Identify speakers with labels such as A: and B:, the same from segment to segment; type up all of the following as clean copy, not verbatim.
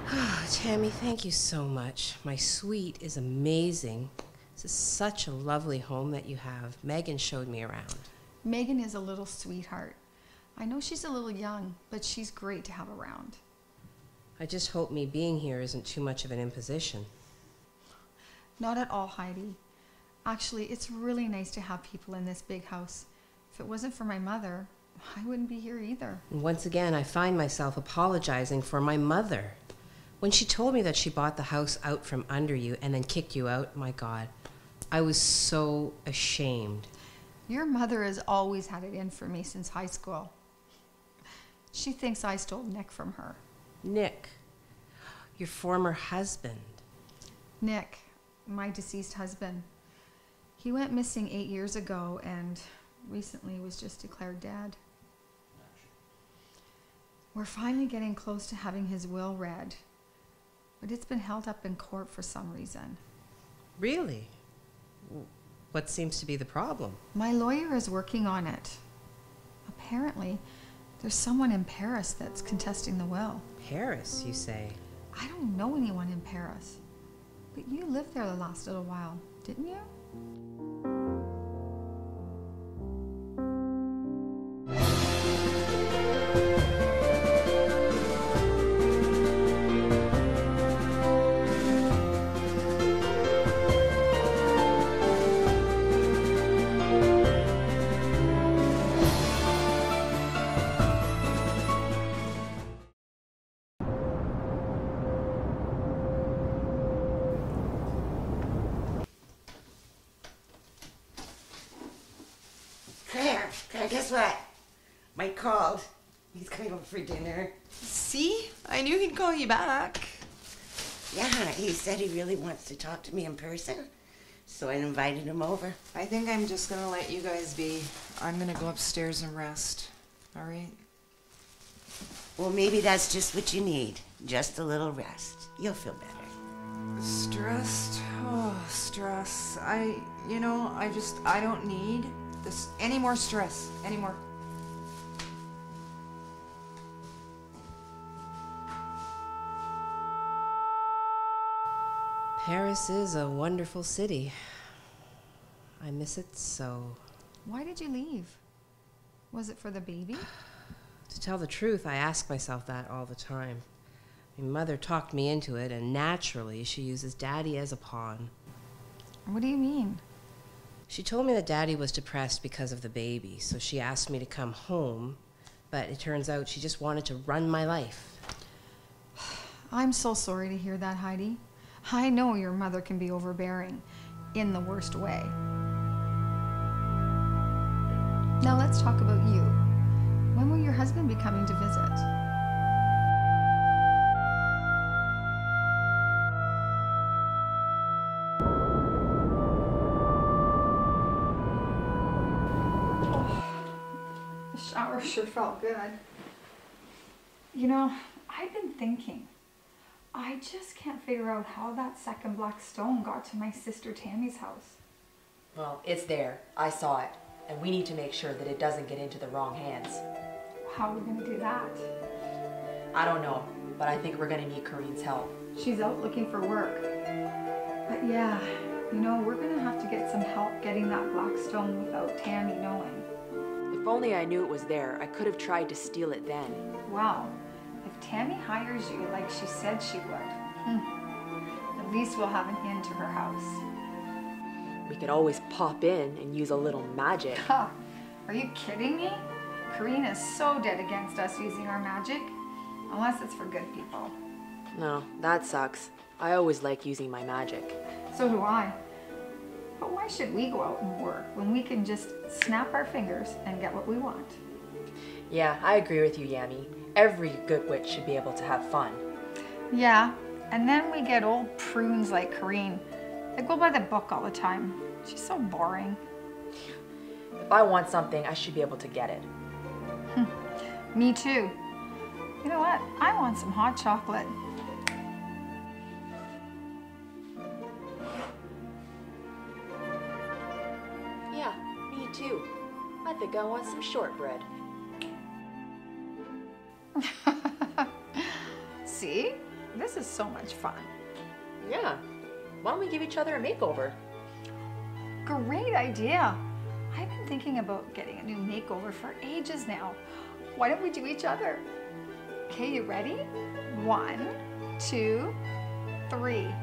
A: Tami, thank you so much. My suite is amazing. This is such a lovely home that you have. Megan showed me around.
B: Megan is a little sweetheart. I know she's a little young, but she's great to have around.
A: I just hope me being here isn't too much of an imposition.
B: Not at all, Heidi. Actually, it's really nice to have people in this big house. If it wasn't for my mother, I wouldn't be here either.
A: And once again, I find myself apologizing for my mother. When she told me that she bought the house out from under you and then kicked you out, my God, I was so ashamed.
B: Your mother has always had it in for me since high school. She thinks I stole Nick from her.
A: Nick, your former husband.
B: Nick, my deceased husband. He went missing 8 years ago and recently was just declared dead. We're finally getting close to having his will read, but it's been held up in court for some reason.
A: Really? What seems to be the problem?
B: My lawyer is working on it. Apparently, there's someone in Paris that's contesting the will.
A: Paris, you say?
B: I don't know anyone in Paris. But you lived there the last little while, didn't you?
C: Claire, guess what? Mike called. He's coming over for dinner.
D: See? I knew he'd call you back.
C: Yeah, he said he really wants to talk to me in person, so I invited him over.
D: I think I'm just gonna let you guys be. I'm gonna go upstairs and rest. All right?
C: Well, maybe that's just what you need. Just a little rest. You'll feel better.
D: Stressed? Oh, stress. I don't need this any more stress anymore.
A: Paris is a wonderful city. I miss it so.
B: Why did you leave? Was it for the baby?
A: To tell the truth, I ask myself that all the time. My mother talked me into it, and naturally, she uses Daddy as a pawn.
B: What do you mean?
A: She told me that Daddy was depressed because of the baby, so she asked me to come home, but it turns out she just wanted to run my life.
B: I'm so sorry to hear that, Heidi. I know your mother can be overbearing, in the worst way. Now let's talk about you. When will your husband be coming to visit? The shower sure felt good. You know, I've been thinking. I just can't figure out how that second black stone got to my sister Tammy's house.
E: Well, it's there. I saw it. And we need to make sure that it doesn't get into the wrong hands.
B: How are we going to do that?
E: I don't know, but I think we're going to need Coreen's help.
B: She's out looking for work. But yeah, you know, we're going to have to get some help getting that black stone without Tammy knowing.
E: If only I knew it was there, I could have tried to steal it then.
B: Well, if Tammy hires you like she said she would, at least we'll have an in to her house.
E: We could always pop in and use a little magic.
B: Huh, are you kidding me? Coreen is so dead against us using our magic, unless it's for good people.
E: No, that sucks. I always like using my magic.
B: So do I. But why should we go out and work when we can just snap our fingers and get what we want?
E: Yeah, I agree with you, Yami. Every good witch should be able to have fun.
B: Yeah, and then we get old prunes like Coreen. They go by the book all the time. She's so boring.
E: If I want something, I should be able to get it.
B: Me too. You know what? I want some hot chocolate.
E: Yeah, me too. I think I want some shortbread.
B: See? This is so much fun.
E: Yeah. Why don't we give each other a makeover?
B: Great idea. I've been thinking about getting a new makeover for ages now. Why don't we do each other? Okay, you ready? 1, 2, 3.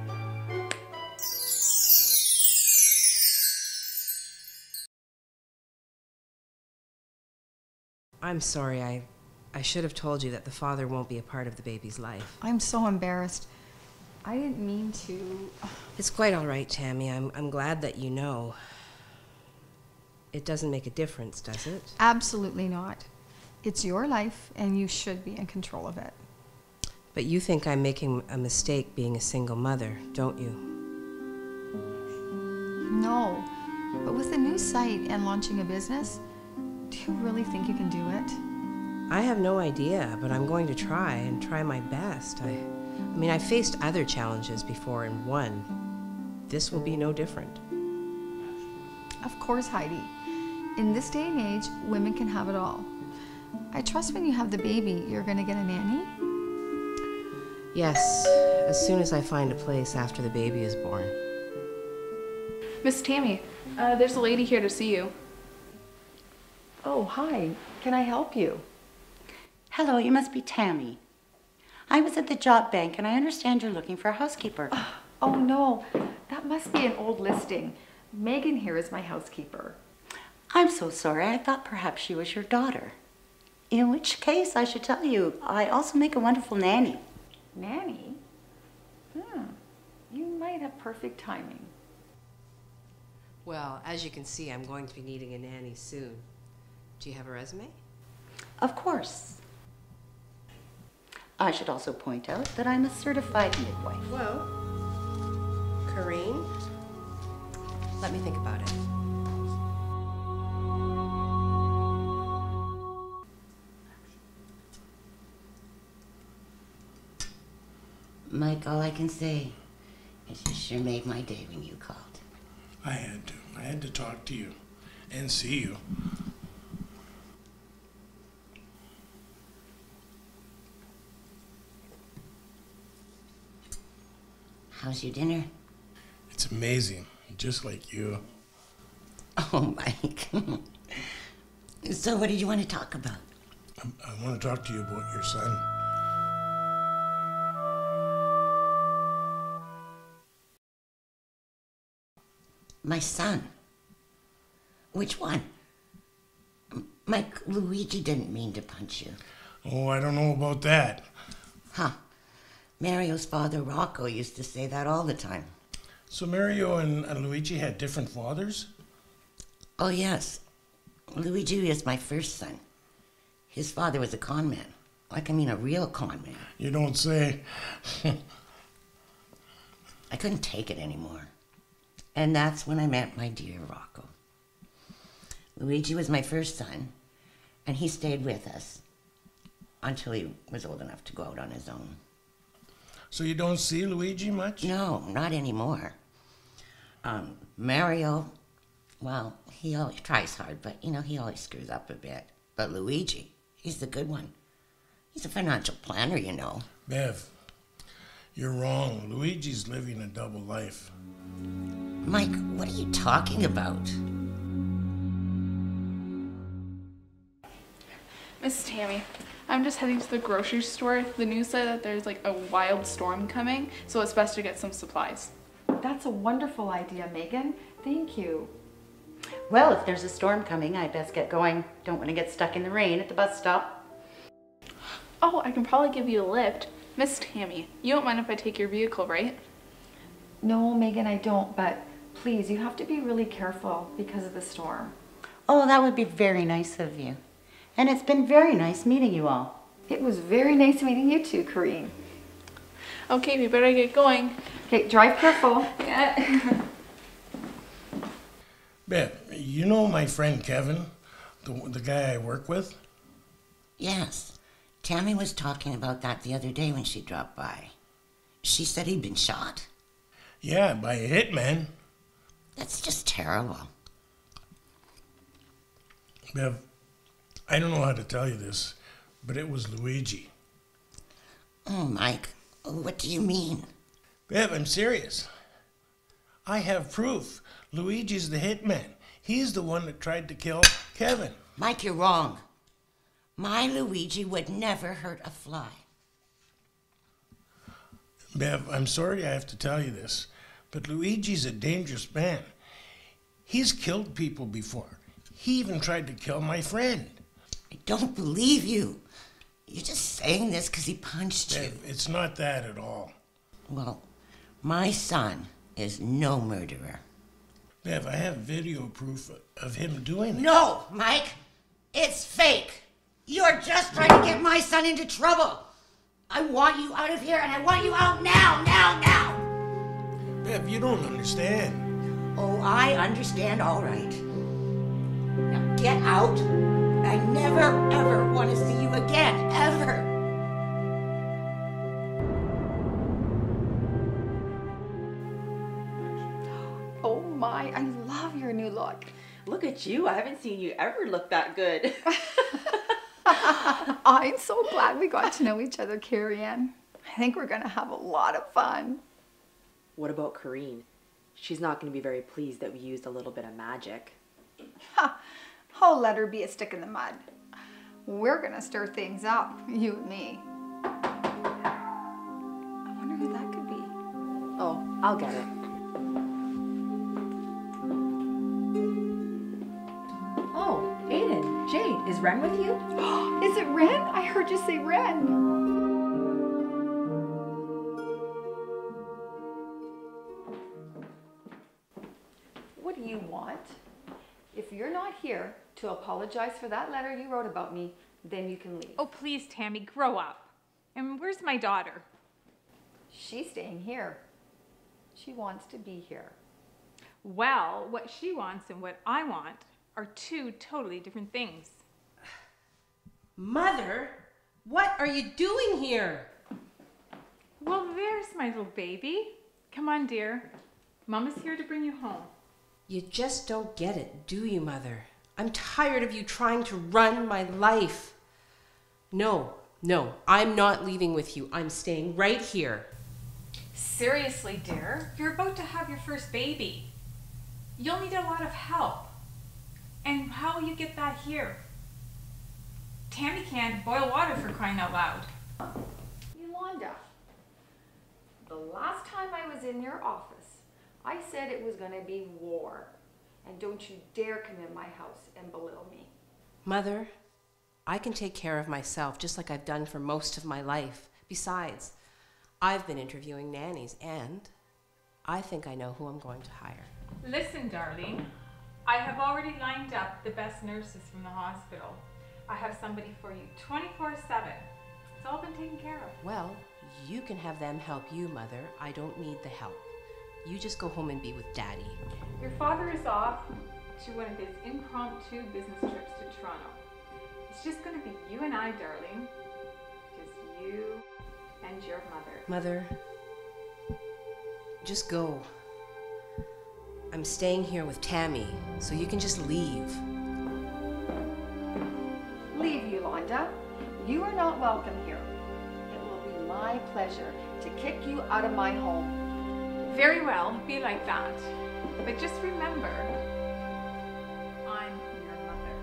A: I'm sorry, I should have told you that the father won't be a part of the baby's life.
B: I'm so embarrassed. I didn't mean to.
A: It's quite all right, Tami. I'm glad that you know. It doesn't make a difference, does it?
B: Absolutely not. It's your life, and you should be in control of it.
A: But you think I'm making a mistake being a single mother, don't you?
B: No, but with a new site and launching a business, do you really think you can do it?
A: I have no idea, but I'm going to try and try my best. I mean, I faced other challenges before and won. This will be no different.
B: Of course, Heidi. In this day and age, women can have it all. I trust when you have the baby, you're going to get a nanny?
A: Yes, as soon as I find a place after the baby is born.
F: Miss Tami, there's a lady here to see you.
E: Oh, hi. Can I help you?
G: Hello, you must be Tami. I was at the job bank and I understand you're looking for a housekeeper.
E: Oh, no. That must be an old listing. Meagan here is my housekeeper.
G: I'm so sorry. I thought perhaps she was your daughter. In which case, I should tell you, I also make a wonderful nanny.
E: Nanny? You might have perfect timing.
A: Well, as you can see, I'm going to be needing a nanny soon. Do you have a resume?
G: Of course. I should also point out that I'm a certified midwife.
A: Well, Coreen, let me think about it.
C: Mike, all I can say is you sure made my day when you called.
H: I had to talk to you and see you.
C: How's your dinner?
H: It's amazing, just like you.
C: Oh, Mike. So what did you want to talk about?
H: I want to talk to you about your son.
C: My son? Which one? Mike, Luigi didn't mean to punch you.
H: Oh, I don't know about that.
C: Huh. Mario's father, Rocco, used to say that all the time.
H: So Mario and Luigi had different fathers?
C: Oh, yes. Luigi is my first son. His father was a con man. A real con man.
H: You don't say.
C: I couldn't take it anymore. And that's when I met my dear Rocco. Luigi was my first son, and he stayed with us until he was old enough to go out on his own.
H: So you don't see Luigi much?
C: No, not anymore. Mario, well, he always tries hard, but, he always screws up a bit. But Luigi, he's the good one. He's a financial planner,
H: Bev, you're wrong. Luigi's living a double life.
C: Mike, what are you talking about?
F: Miss Tami, I'm just heading to the grocery store. The news said that there's a wild storm coming, so it's best to get some supplies.
E: That's a wonderful idea, Meagan. Thank you.
G: Well, if there's a storm coming, I'd best get going. Don't want to get stuck in the rain at the bus stop.
F: Oh, I can probably give you a lift. Miss Tami, you don't mind if I take your vehicle, right?
E: No, Meagan, I don't, but please, you have to be really careful because of the storm.
G: Oh, that would be very nice of you. And it's been very nice meeting you all.
E: It was very nice meeting you too, Coreen.
F: Okay, we better get going.
E: Okay, drive careful.
F: Yeah.
H: Bev, you know my friend Kevin, the guy I work with?
C: Yes. Tami was talking about that the other day when she dropped by. She said he'd been shot.
H: Yeah, by a hitman.
C: That's just terrible.
H: Bev, I don't know how to tell you this, but it was Luigi.
C: Oh, Mike, What do you mean?
H: Bev, I'm serious. I have proof. Luigi's the hitman. He's the one that tried to kill Kevin.
C: Mike, you're wrong. My Luigi would never hurt a fly.
H: Bev, I'm sorry I have to tell you this, but Luigi's a dangerous man. He's killed people before. He even tried to kill my friend.
C: I don't believe you. You're just saying this because he punched you.
H: Bev, it's not that at all.
C: Well, my son is no murderer.
H: Bev, I have video proof of him doing it.
C: No, Mike. It's fake. You're just trying to get my son into trouble. I want you out of here, and I want you out now.
H: Bev, you don't understand.
C: Oh, I understand, all right. Now get out. I never, ever want to see you again, ever.
B: Oh my, I love your new look.
E: Look at you. I haven't seen you ever look that good.
B: I'm so glad we got to know each other, Carrie Ann. I think we're gonna have a lot of fun.
E: What about Coreen? She's not going to be very pleased that we used a little bit of magic.
B: Ha! I'll let her be a stick in the mud. We're gonna stir things up, you and me. I wonder who that could be.
E: Oh, I'll get it. Oh, Aiden, Jade, is Ren with you?
B: Is it Ren? I heard you say Ren. What do you want? If you're not here to apologize for that letter you wrote about me, then you can leave.
I: Oh, please, Tammy, grow up. And where's my daughter?
B: She's staying here. She wants to be here.
I: Well, what she wants and what I want are two totally different things.
A: Mother, what are you doing here?
I: Well, there's my little baby. Come on, dear. Mama's here to bring you home.
A: You just don't get it, do you, Mother? I'm tired of you trying to run my life. No, I'm not leaving with you. I'm staying right here.
I: Seriously, dear, you're about to have your first baby. You'll need a lot of help. And how will you get that here? Tammy can't boil water for crying out loud.
B: Yolanda, the last time I was in your office, I said it was gonna be war. And don't you dare come in my house and belittle me.
A: Mother, I can take care of myself just like I've done for most of my life. Besides, I've been interviewing nannies and I think I know who I'm going to hire.
I: Listen, darling, I have already lined up the best nurses from the hospital. I have somebody for you 24/7. It's all been taken care of.
A: Well, you can have them help you, Mother. I don't need the help. You just go home and be with Daddy.
I: Your father is off to one of his impromptu business trips to Toronto. It's just going to be you and I, darling. Just you and your mother.
A: Mother, just go. I'm staying here with Tami, so you can just leave.
B: Leave, Yolanda. You are not welcome here. It will be my pleasure to kick you out of my home.
I: Very well, be like that. But just remember, I'm your mother.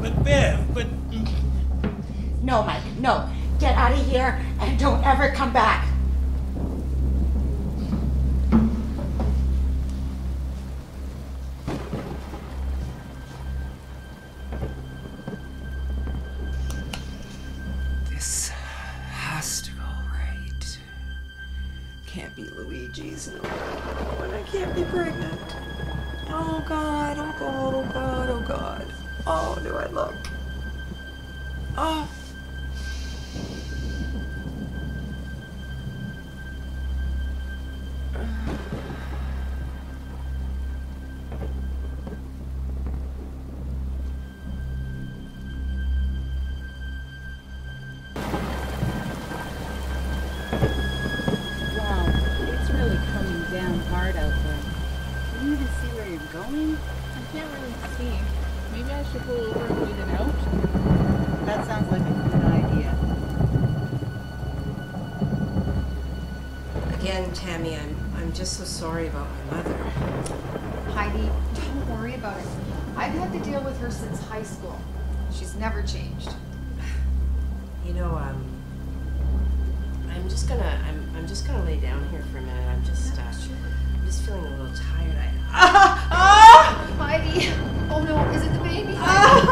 H: But Bev,
C: No, Mike, no. Get out of here and don't ever come back.
D: This has to go right. Can't be Luigi's. No. And I can't be pregnant. Oh God, oh God, oh God, oh God. Oh, do I look? Oh.
F: mean, I can't really see. Maybe I should pull over and wait it out.
G: That sounds like a good idea.
A: Again, Tami, I'm just so sorry about my mother.
B: Heidi, don't worry about it. I've had to deal with her since high school. She's never changed.
A: You know, I'm just gonna lay down here for a minute. I'm just feeling a little tired.
B: Heidi! Oh no, is it the baby? Heidi!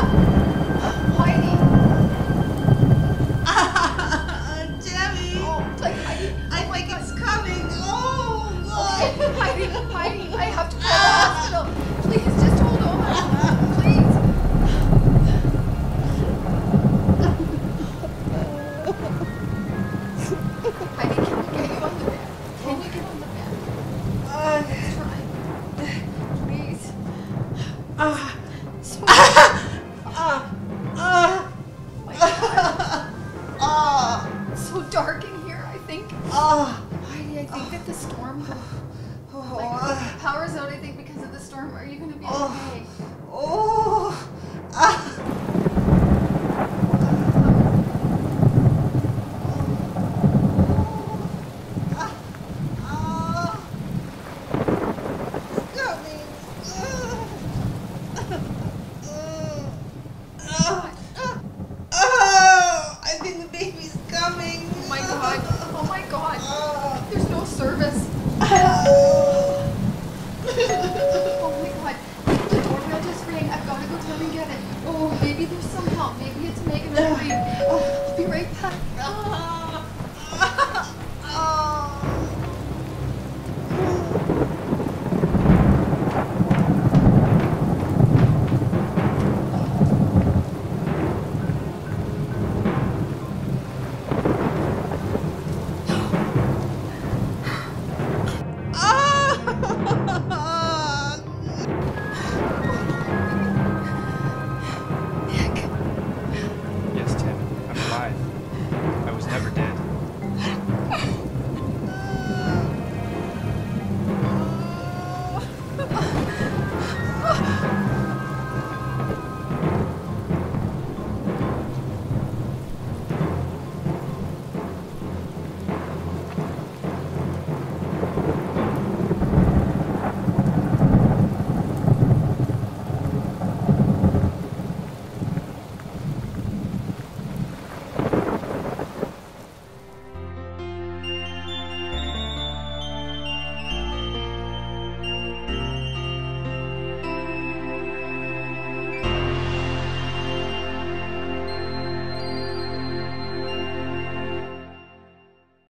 C: Tami!
B: Oh, like Heidi.
C: I think it's coming. Oh, God.
B: Heidi, I have to call the hospital. Please, just hold on. Please. Heidi, can we get you on the bed? Can you get on the bed? Let's try. Please. So, my God. It's so dark in here, I think. Heidi, I think that the storm, like, power's out, I think, because of the storm. Are you going to be okay?
C: I think the baby's coming.
B: Oh my God. Oh my God. There's no service. Oh my God. The doorbell just rang. I've got to go down and get it. Oh, maybe there's some help. Maybe it's Meagan and Coreen. I'll be right back.